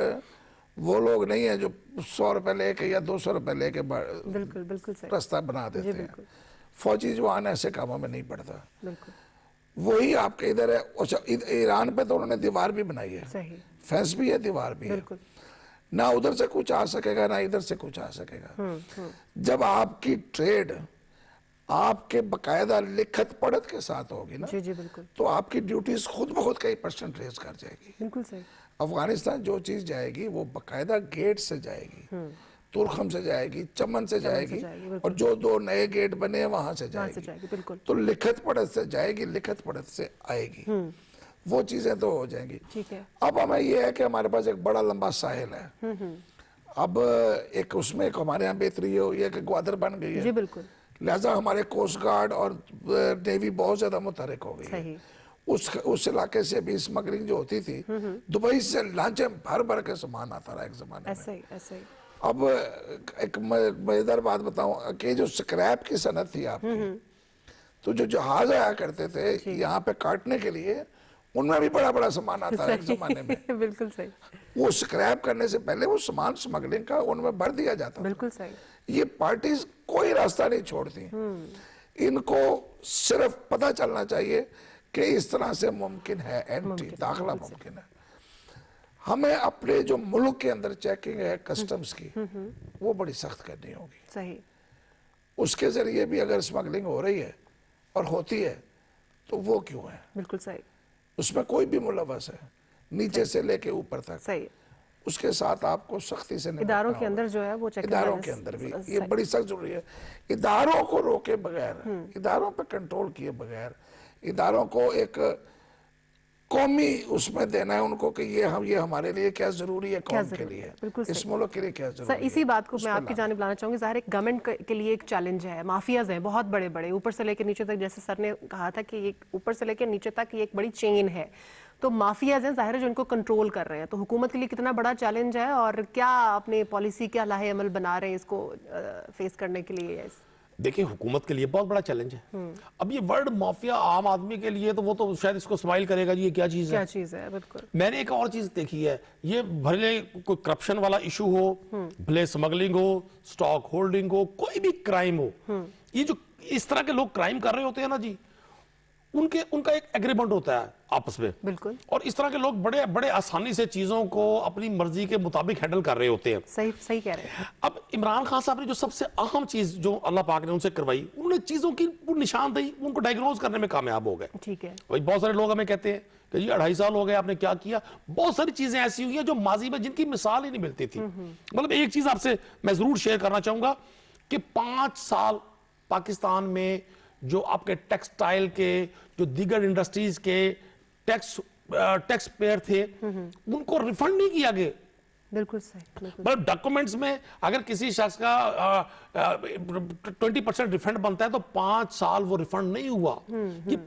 وہ لوگ نہیں ہیں جو 100 روپے لے کے یا 200 روپے لے کے بالکل بالکل صحیح، رستہ بنا دیتے ہیں۔ فوجی جوان ایسے کاموں میں نہیں پڑتا، بالکل وہی آپ کے ادھر ہے۔ اچھا ایران پہ تو انہوں نے دیوار بھی بنائی ہے، صحیح، فینس بھی ہے، دیوار بھی ہے، بالکل نہ ادھر سے کچھ آ سکے گا نہ ادھر سے کچھ آ سکے گا۔ جب آپ کی ٹریڈ آپ کے باقاعدہ لکھت پڑھت کے ساتھ ہوگی نا جی بالکل، تو آپ کی ڈیوٹیز خود بخود کئی % ریز کر جائے گی۔ بالکل صحیح، افغانستان جو چیز جائے گی وہ باقاعدہ گیٹ سے جائے گی، ترخم سے جائے گی، چمن سے جائے گی، اور جو 2 نئے گیٹ بنے ہیں وہاں سے جائے گی، بالکل تو لکھت پڑھت سے جائے گی، لکھت پڑھت سے آئے گی، وہ چیزیں تو ہو جائیں گی۔ ٹھیک ہے، اب ہمیں یہ ہے کہ ہمارے پاس ایک بڑا لمبا ساحل ہے، اب ایک اس میں ایک ہمارے یہاں بہتری ہو یہ کہ گوادر بن گئی ہے، جی بالکل، لہٰذا ہمارے کوسٹ گارڈ اور نیوی بہت زیادہ متحرک ہو گئی ہے۔ صحیح، اس علاقے سے بھی اسمگلنگ جو ہوتی تھی، دبئی سے لانچیں بھر بھر کے سامان آتا رہا ایک زمانے میں۔ ایسا ہی، ایسا ہی، اب ایک مزیدار بات بتاؤں کہ جو سکریپ کی صنعت تھی آپ کی، تو جو جہاز آیا کرتے تھے یہاں پہ کاٹنے کے لیے، ان میں بھی بڑا بڑا سامان آتا ہے ایک زمانے میں۔ بالکل صحیح، وہ سکریپ کرنے سے پہلے وہ سامان سمگلنگ کا ان میں بھر دیا جاتا تھا۔ بالکل صحیح، یہ پارٹیز کوئی راستہ نہیں چھوڑتی، ان کو صرف پتہ چلنا چاہیے کہ اس طرح سے ممکن ہے، اینٹری داخلہ ممکن ہے۔ ہمیں اپنے جو ملک کے اندر چیکنگ ہے کسٹمز کی وہ بڑی سخت کرنی ہوگی، صحیح، اس کے ذریعے بھی اگر سمگلنگ ہو رہی ہے اور ہوتی ہے تو وہ کیوں ہے، بالکل صحیح، اس میں کوئی بھی ملوث ہے نیچے سے لے کے اوپر تک، صحیح، اس کے ساتھ آپ کو سختی سے نمٹنا اداروں کے ہوگا۔ اندر جو ہے وہ چیک اداروں کے اندر بھی یہ بڑی سخت ضروری ہے، اداروں کو روکے بغیر، اداروں پہ کنٹرول کیے بغیر، اداروں کو ایک قومی اس میں دینا ہے ان کو کہ یہ ہمارے لیے کیا ضروری ہے، قوم کے لیے، اس ملک کے لیے کیا ضروری ہے۔ سر اسی بات کو میں آپ کی جانب لانا چاہوں گی، ظاہر ایک گورنمنٹ کے لیے ایک چیلنج ہے، مافیاز ہیں بہت بڑے بڑے، اوپر سے لے کے نیچے تک، جیسے سر نے کہا تھا کہ یہ اوپر سے لے کے نیچے تک یہ ایک بڑی چین ہے، تو مافیاز ہیں ظاہر ہے جو ان کو کنٹرول کر رہے ہیں، تو حکومت کے لیے کتنا بڑا چیلنج ہے اور کیا اپنے پالیسی کیا لاہے عمل بنا رہے ہیں اس کو فیس کرنے کے لیے؟ دیکھیں حکومت کے لیے بہت بڑا چیلنج ہے۔ اب یہ ورڈ مافیا عام آدمی کے لیے تو وہ تو شاید اس کو سمائل کرے گا جی یہ کیا چیز ہے، کیا چیز ہے، بالکل۔ میں نے ایک اور چیز دیکھی ہے، یہ بھلے کوئی کرپشن والا ایشو ہو، بھلے سمگلنگ ہو، سٹاک ہولڈنگ ہو، کوئی بھی کرائم ہو، یہ جو اس طرح کے لوگ کرائم کر رہے ہوتے ہیں نا جی، ان کا ایک ایگریمنٹ ہوتا ہے آپس میں، بالکل، اور اس طرح کے لوگ بڑے بڑے آسانی سے چیزوں کو اپنی مرضی کے مطابق ہینڈل کر رہے ہوتے ہیں۔ صحیح کہہ رہے ہیں۔ اب عمران خان صاحب نے جو سب سے اہم چیز جو اللہ پاک نے ان سے کروائی، انہوں نے چیزوں کی نشاندہی ان کو ڈائگنوز کرنے میں کامیاب ہو گئے۔ ٹھیک ہے، بہت سارے لوگ ہمیں کہتے ہیں کہ جی 2.5 سال ہو گئے آپ نے کیا کیا، بہت ساری چیزیں ایسی ہوئی ہیں جو ماضی میں جن کی مثال ہی نہیں ملتی تھی۔ مطلب ایک چیز آپ سے میں ضرور شیئر کرنا چاہوں گا کہ 5 سال پاکستان میں جو آپ کے ٹیکسٹائل کے، جو دیگر انڈسٹریز کے ٹیکس پیئر تھے، ان کو ریفنڈ نہیں کیا گیا۔ بالکل صحیح، بالکل، مطلب ڈاکومنٹس میں اگر کسی شخص کا 20% ریفنڈ بنتا ہے تو 5 سال وہ ریفنڈ نہیں ہوا۔ یہ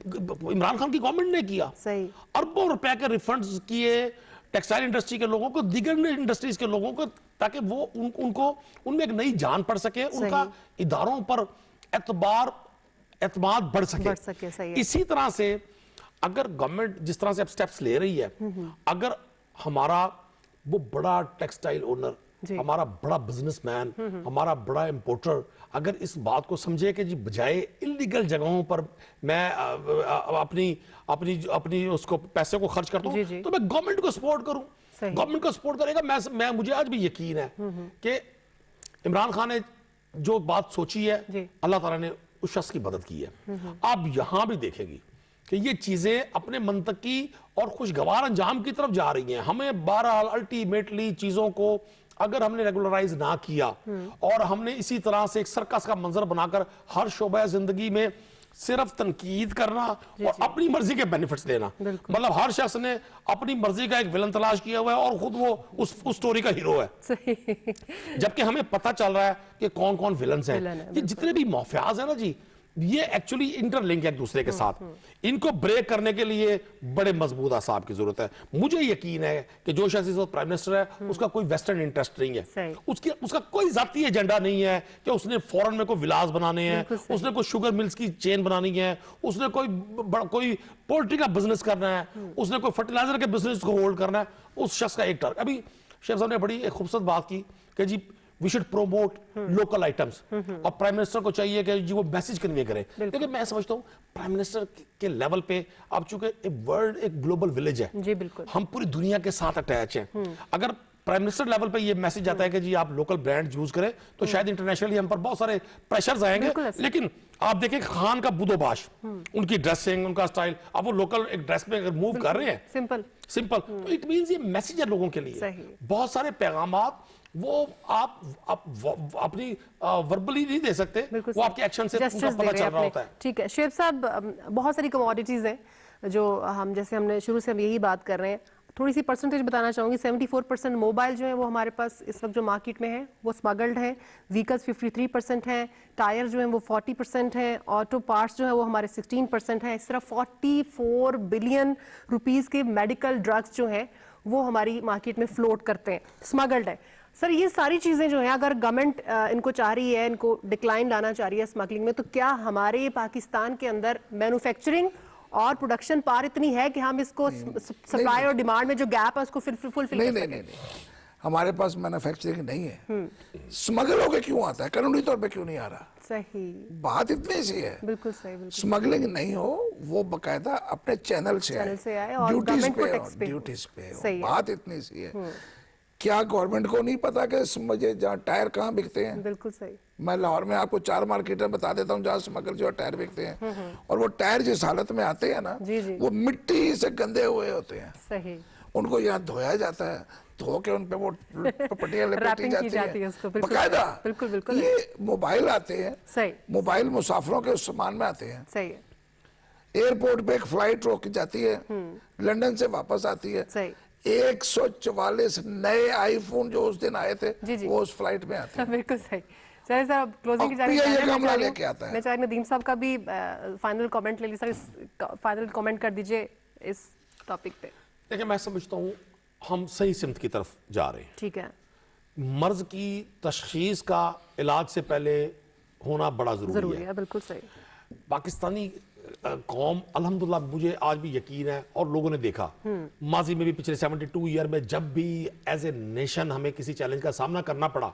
عمران خان کی گورنمنٹ نے کیا، صحیح، اربوں روپے کے ریفنڈز کیے ٹیکسٹائل انڈسٹری کے لوگوں کو، دیگر انڈسٹریز کے لوگوں کو، تاکہ وہ ان میں ایک نئی جان پڑ سکے، ان کا اداروں پر اعتماد بڑھ سکے۔ صحیح ہے۔ اسی طرح سے اگر گورنمنٹ جس طرح سے اب سٹیپس لے رہی ہے, اگر ہمارا وہ بڑا ٹیکسٹائل اونر, ہمارا بڑا بزنس مین, ہمارا بڑا امپورٹر اگر اس بات کو سمجھے کہ جی بجائے انلیگل جگہوں پر میں اپنی اس کو پیسے کو خرچ کرتا ہوں, تو میں گورنمنٹ کو سپورٹ کروں. گورنمنٹ کو سپورٹ کرے گا. مجھے آج بھی یقین ہے کہ عمران خان نے جو بات سوچی ہے, اللہ تعالیٰ نے اس شخص کی مدد کی ہے. آپ یہاں بھی دیکھیں گی کہ یہ چیزیں اپنے منطقی اور خوشگوار انجام کی طرف جا رہی ہیں. ہمیں بہرحال الٹیمیٹلی چیزوں کو اگر ہم نے ریگولرائز نہ کیا اور ہم نے اسی طرح سے ایک سرکس کا منظر بنا کر ہر شعبہ زندگی میں صرف تنقید کرنا اور اپنی مرضی کے بینیفٹس لینا, مطلب ہر شخص نے اپنی مرضی کا ایک ولن تلاش کیا ہوا ہے اور خود وہ اس سٹوری کا ہیرو ہے, جبکہ ہمیں پتہ چل رہا ہے کہ کون کون ولنز ہیں. یہ جتنے بھی مافیاز ہیں نا جی, یہ ایکچولی انٹر لنک ہے ایک دوسرے کے ساتھ. ان کو بریک کرنے کے لیے بڑے مضبوط اعصاب کی ضرورت ہے. مجھے یقین ہے کہ جو شخص اس وقت پرائم منسٹر ہے اس کا کوئی ویسٹرن انٹرسٹ نہیں ہے, اس کا کوئی ذاتی ایجنڈا نہیں ہے کہ اس نے فورن میں کوئی ولاس بنانے ہیں, اس نے کوئی شوگر ملز کی چین بنانی ہے, اس نے کوئی پولٹری کا بزنس کرنا ہے, اس نے کوئی فرٹیلائزر کے بزنس کو ہولڈ کرنا ہے. اس شخص کا ایک ٹارگٹ. ابھی شیخ صاحب نے بڑی ایک خوبصورت بات کی کہ جی we should promote local items, اور پرائم منسٹر کو چاہیے کہ جی وہ میسج کنوے کرے. لیکن میں سمجھتا ہوں پرائم منسٹر کے لیول پہ اب چونکہ ورلڈ ایک گلوبل ولیج ہے, ہم پوری دنیا کے ساتھ اٹیچ ہیں. اگر پرائم منسٹر لیول پہ یہ میسج آتا ہے کہ جی آپ لوکل برانڈ یوز کریں تو شاید انٹرنیشنلی ہم پر بہت سارے پریشرز آئیں گے. لیکن آپ دیکھیں خان کا بود و باش, ان کی ڈریسنگ, ان کا سٹائل, اب وہ لوکل ایک ڈریس میں اگر موو کر رہے ہیں سمپل, تو اٹ مینز یہ میسج ہے لوگوں کے لیے. بہت سارے پیغامات وہ آپ اپنی وربلی نہیں دے سکتے, وہ آپ کے ایکشن سے ان کا پتہ چل رہا ہوتا ہے. ٹھیک ہے شعیب صاحب, بہت ساری کموڈیٹیز ہیں جو جیسے ہم نے شروع سے یہی بات کر رہے ہیں. تھوڑی سی پرسنٹیج بتانا چاہوں گی. 74% موبائل جو ہیں وہ ہمارے پاس اس وقت جو مارکیٹ میں ہیں وہ اسمگلڈ ہیں. ویکلز 53% ہیں. ٹائر جو ہیں وہ 40% ہیں. آٹو پارٹس جو ہیں وہ ہمارے 16% ہیں. اس طرح 44 بلین روپیز کے میڈیکل ڈرگز جو ہیں وہ ہماری مارکیٹ میں فلوٹ کرتے ہیں, اسمگلڈ ہیں. سر یہ ساری چیزیں جو ہیں اگر گورنمنٹ ان کو چاہ رہی ہے, ان کو ڈکلائن لانا چاہ رہی ہے اسمگلنگ میں, تو کیا ہمارے پاکستان کے اندر مینوفیکچرنگ اور پروڈکشن پار اتنی ہے کہ ہم اس کو سپلائی اور ڈیمانڈ میں جو گیپ ہے اس کو فلفل کر سکیں؟ نہیں, ہمارے پاس مینوفیکچرنگ نہیں ہے. اسمگل ہو کے کیوں آتا ہے, قانونی طور پہ کیوں نہیں آ رہا؟ صحیح بات اتنی سی ہے. بالکل صحیح. اسمگلنگ نہیں ہو, وہ باقاعدہ اپنے چینل سے آئے, ڈیوٹیز پہ. بات اتنی سی ہے. کیا گورنمنٹ کو نہیں پتا کہ مجھے جہاں ٹائر کہاں بکتے ہیں؟ بالکل صحیح. میں لاہور میں آپ کو 4 مارکیٹیں بتا دیتا ہوں جہاں اسمگل جو ٹائر بکتے ہیں, اور وہ ٹائر جس حالت میں آتے ہیں نا وہ مٹی سے گندے ہوئے ہوتے ہیں. صحیح. ان کو یہاں دھویا جاتا ہے, دھو کے ان پہ وہ پٹیاں لپیٹی جاتی ہیں باقاعدہ. یہ موبائل آتے ہیں, موبائل مسافروں کے اس سامان میں آتے ہیں. صحیح. ایئرپورٹ پہ ایک فلائٹ روک جاتی ہے, لنڈن سے واپس آتی ہے. 144 نئے آئی فون جو اس دن آئے تھے وہ اس فلائٹ میں آتے ہیں. بالکل صحیح. سر صاحب کلوزنگ کی جانب میں چاہیے ندیم صاحب کا بھی فائنل کامنٹ لے لی. سر فائنل کامنٹ کر دیجئے اس ٹاپک پہ. دیکھیں میں سمجھتا ہوں ہم صحیح سمت کی طرف جا رہے ہیں. ٹھیک ہے. مرض کی تشخیص کا علاج سے پہلے ہونا بڑا ضروری ہے. بالکل صحیح. پاکستانی قوم الحمدللہ مجھے آج بھی یقین ہے اور لوگوں نے دیکھا ماضی میں بھی پچھلے 72 ایئر میں جب بھی ایز اے نیشن ہمیں کسی چیلنج کا سامنا کرنا پڑا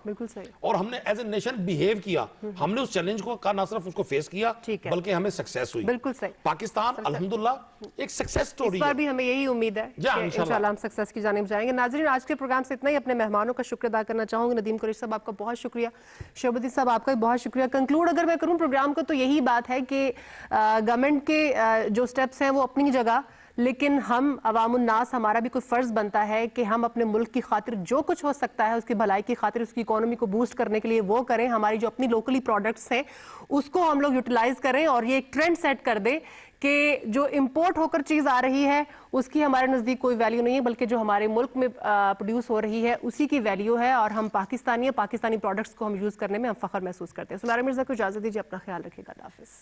اور ہم نے ایز اے نیشن بیہیو کیا, ہم نے اس چیلنج کو نہ صرف اس کو فیس کیا بلکہ ہمیں سکسیس ہوئی. بالکل صحیح. پاکستان الحمدللہ ایک سکسیس سٹوری ہے. اس بار بھی ہمیں یہی امید ہے کہ انشاءاللہ ہم سکسیس کی جانب جائیں گے. ناظرین آج کے پروگرام سے اتنا ہی. اپنے مہمانوں کا شکریہ ادا کرنا چاہوں گی. ندیم قریشی صاحب آپ کا بہت شکریہ. شعیب الدین صاحب آپ کا بھی بہت شکریہ. کنکلوڈ اگر میں کروں پروگرام کو تو یہی بات ہے کہ گورنمنٹ کے جو سٹیپس ہیں وہ اپنی جگہ, لیکن ہم عوام الناس ہمارا بھی کوئی فرض بنتا ہے کہ ہم اپنے ملک کی خاطر جو کچھ ہو سکتا ہے اس کی بھلائی کی خاطر, اس کی اکانومی کو بوسٹ کرنے کے لیے وہ کریں. ہماری جو اپنی لوکلی پروڈکٹس ہیں اس کو ہم لوگ یوٹیلائز کریں اور یہ ایک ٹرینڈ سیٹ کر دیں کہ جو امپورٹ ہو کر چیز آ رہی ہے اس کی ہمارے نزدیک کوئی ویلیو نہیں ہے, بلکہ جو ہمارے ملک میں پروڈیوس ہو رہی ہے اسی کی ویلیو ہے, اور ہم پاکستانی پروڈکٹس کو ہم یوز کرنے میں ہم فخر محسوس کرتے ہیں. سمیرہ مرزا کو اجازت دیجیے. اپنا خیال رکھیے گا. اللہ حافظ.